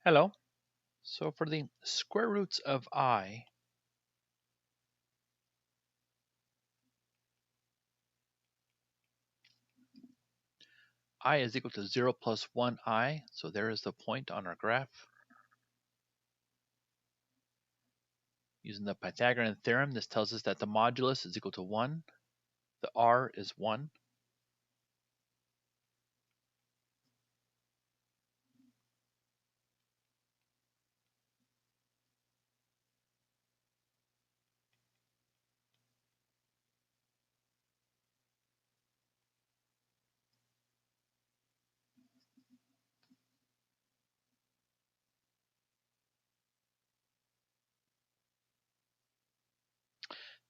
Hello. So for the square roots of I is equal to 0 plus 1I. So there is the point on our graph. Using the Pythagorean theorem, this tells us that the modulus is equal to 1. The R is 1.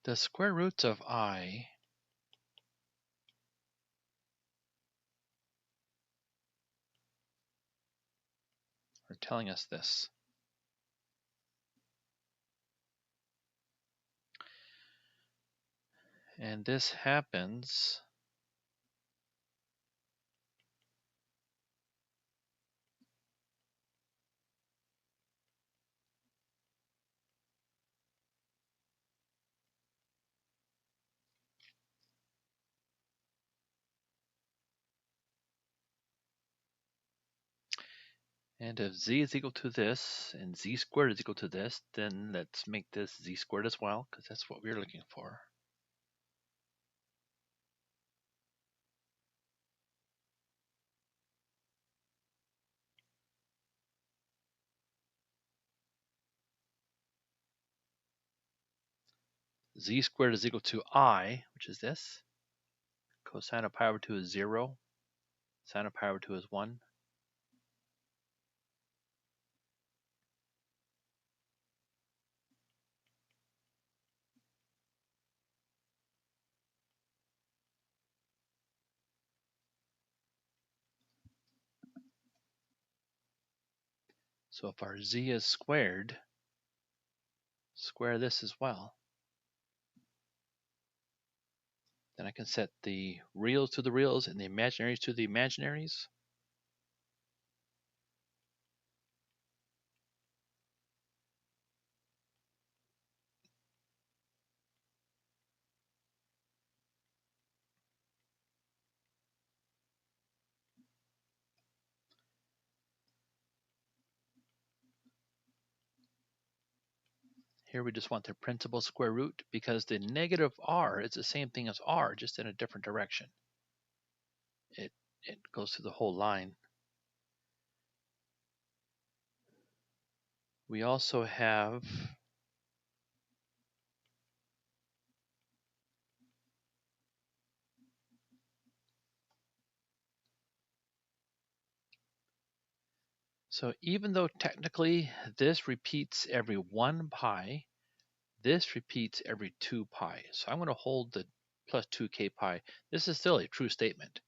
The square roots of I are telling us this. And this happens and if z is equal to this and z squared is equal to this, then let's make this z squared as well, because that's what we're looking for. Z squared is equal to I, which is this. Cosine of pi over 2 is 0. Sine of pi over 2 is 1. So if our z is squared, square this as well. Then I can set the reals to the reals and the imaginaries to the imaginaries. Here we just want the principal square root because the negative r is the same thing as r, just in a different direction. It goes through the whole line. We also have so even though technically this repeats every 1 pi, this repeats every 2 pi. So I'm going to hold the plus 2k pi. This is still a true statement.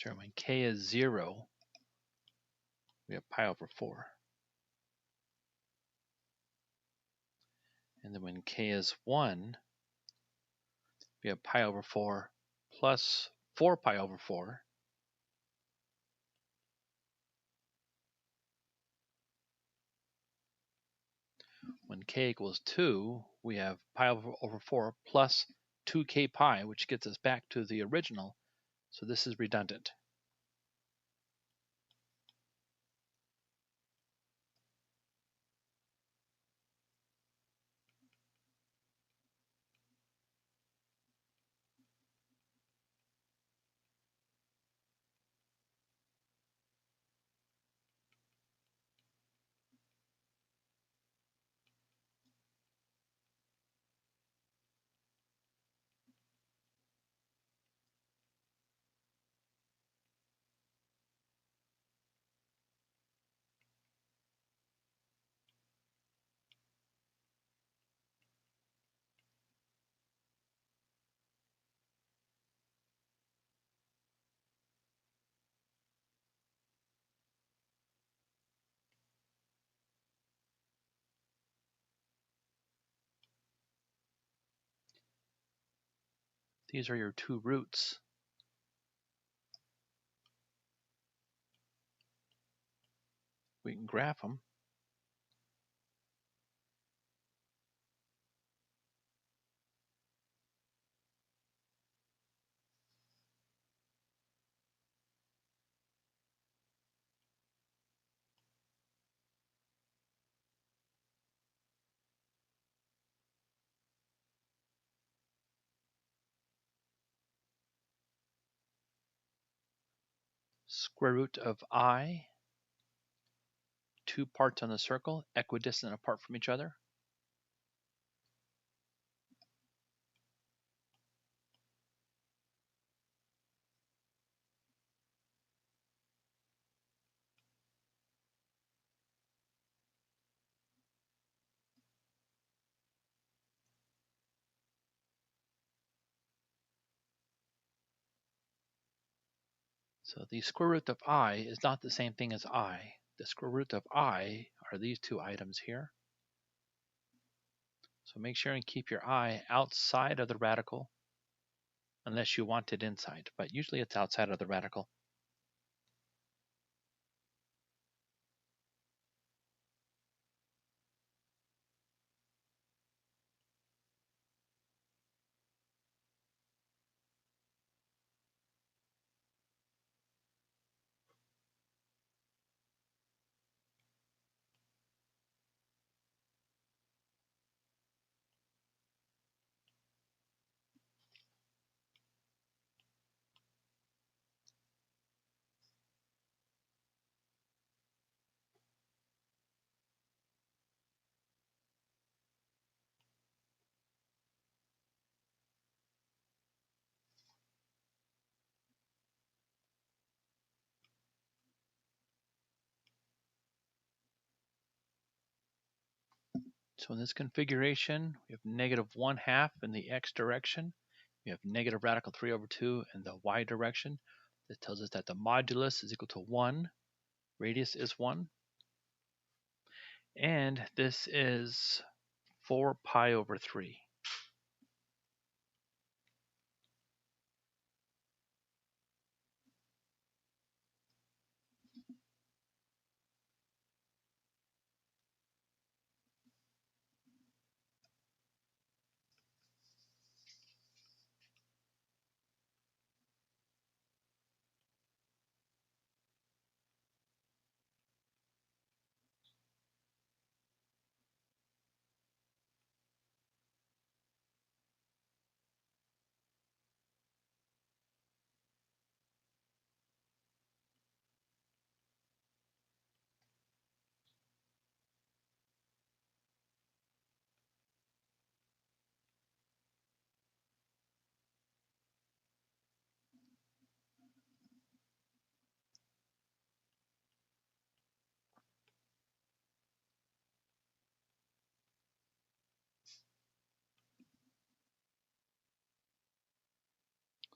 So when k is 0, we have pi over 4. And then when k is 1, we have pi over 4 plus 4 pi over 4. When k equals 2, we have pi over 4 plus 2k pi, which gets us back to the original. So this is redundant. These are your two roots. We can graph them. Square root of I, two parts on the circle, equidistant apart from each other. So the square root of I is not the same thing as I. The square root of I are these two items here. So make sure and keep your I outside of the radical unless you want it inside, but usually it's outside of the radical. So in this configuration, we have -1/2 in the x direction. We have negative radical 3 over 2 in the y direction. This tells us that the modulus is equal to 1, radius is 1, and this is 4 pi over 3.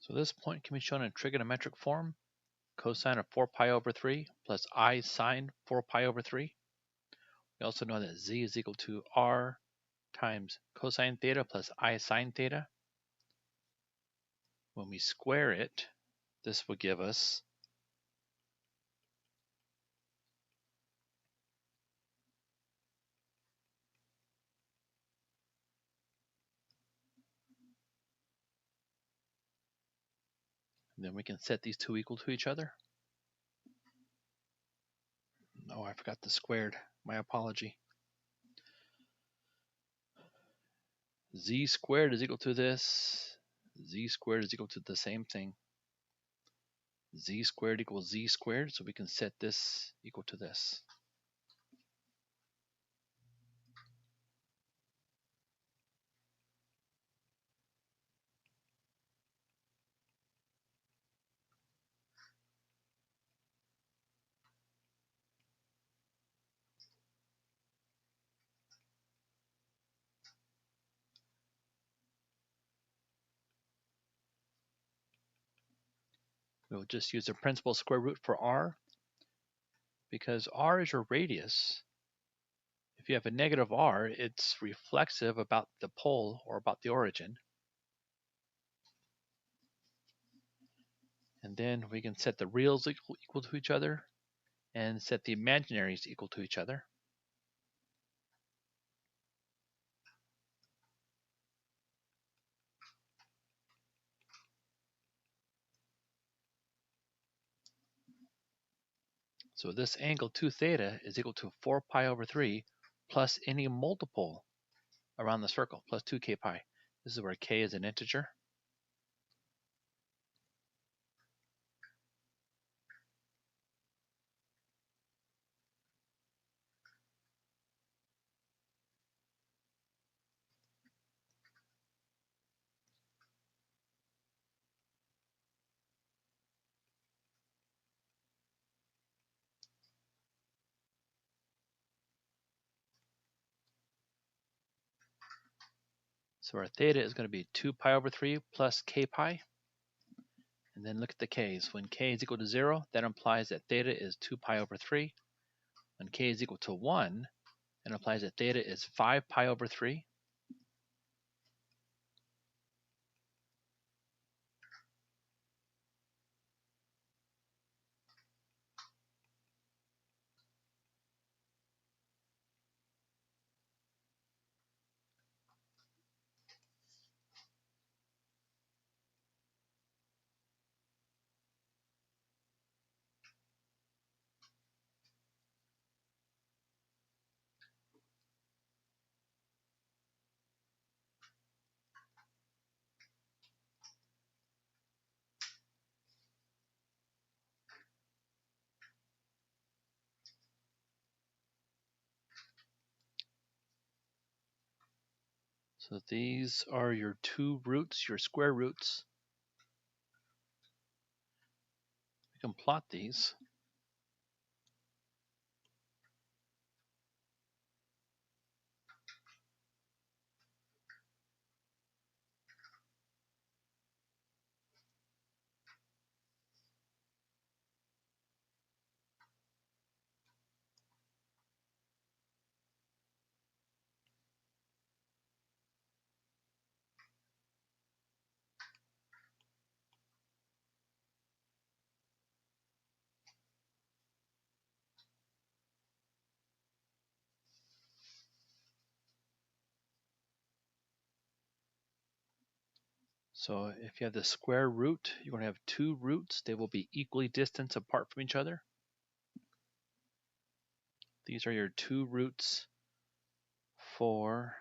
So this point can be shown in trigonometric form. Cosine of 4 pi over 3 plus I sine 4 pi over 3. We also know that z is equal to r times cosine theta plus I sine theta. When we square it, this will give us and then we can set these two equal to each other. Oh, I forgot the squared. My apology. Z squared is equal to this. Z squared is equal to the same thing. Z squared equals Z squared, so we can set this equal to this. We'll just use the principal square root for r. Because r is your radius, if you have a negative r, it's reflexive about the pole or about the origin. And then we can set the reals equal to each other and set the imaginaries equal to each other. So this angle 2 theta is equal to 4 pi over 3 plus any multiple around the circle, plus 2k pi. This is where k is an integer. So our theta is going to be 2 pi over 3 plus k pi. And then look at the k's. When k is equal to 0, that implies that theta is 2 pi over 3. When k is equal to 1, that implies that theta is 5 pi over 3. So these are your two roots, your square roots. We can plot these. So if you have the square root, you're going to have two roots. They will be equally distant apart from each other. These are your two roots for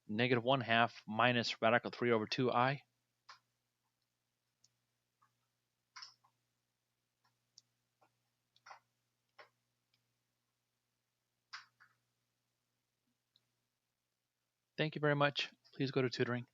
negative 1/2 minus radical 3 over 2i. Thank you very much. Please go to tutoring.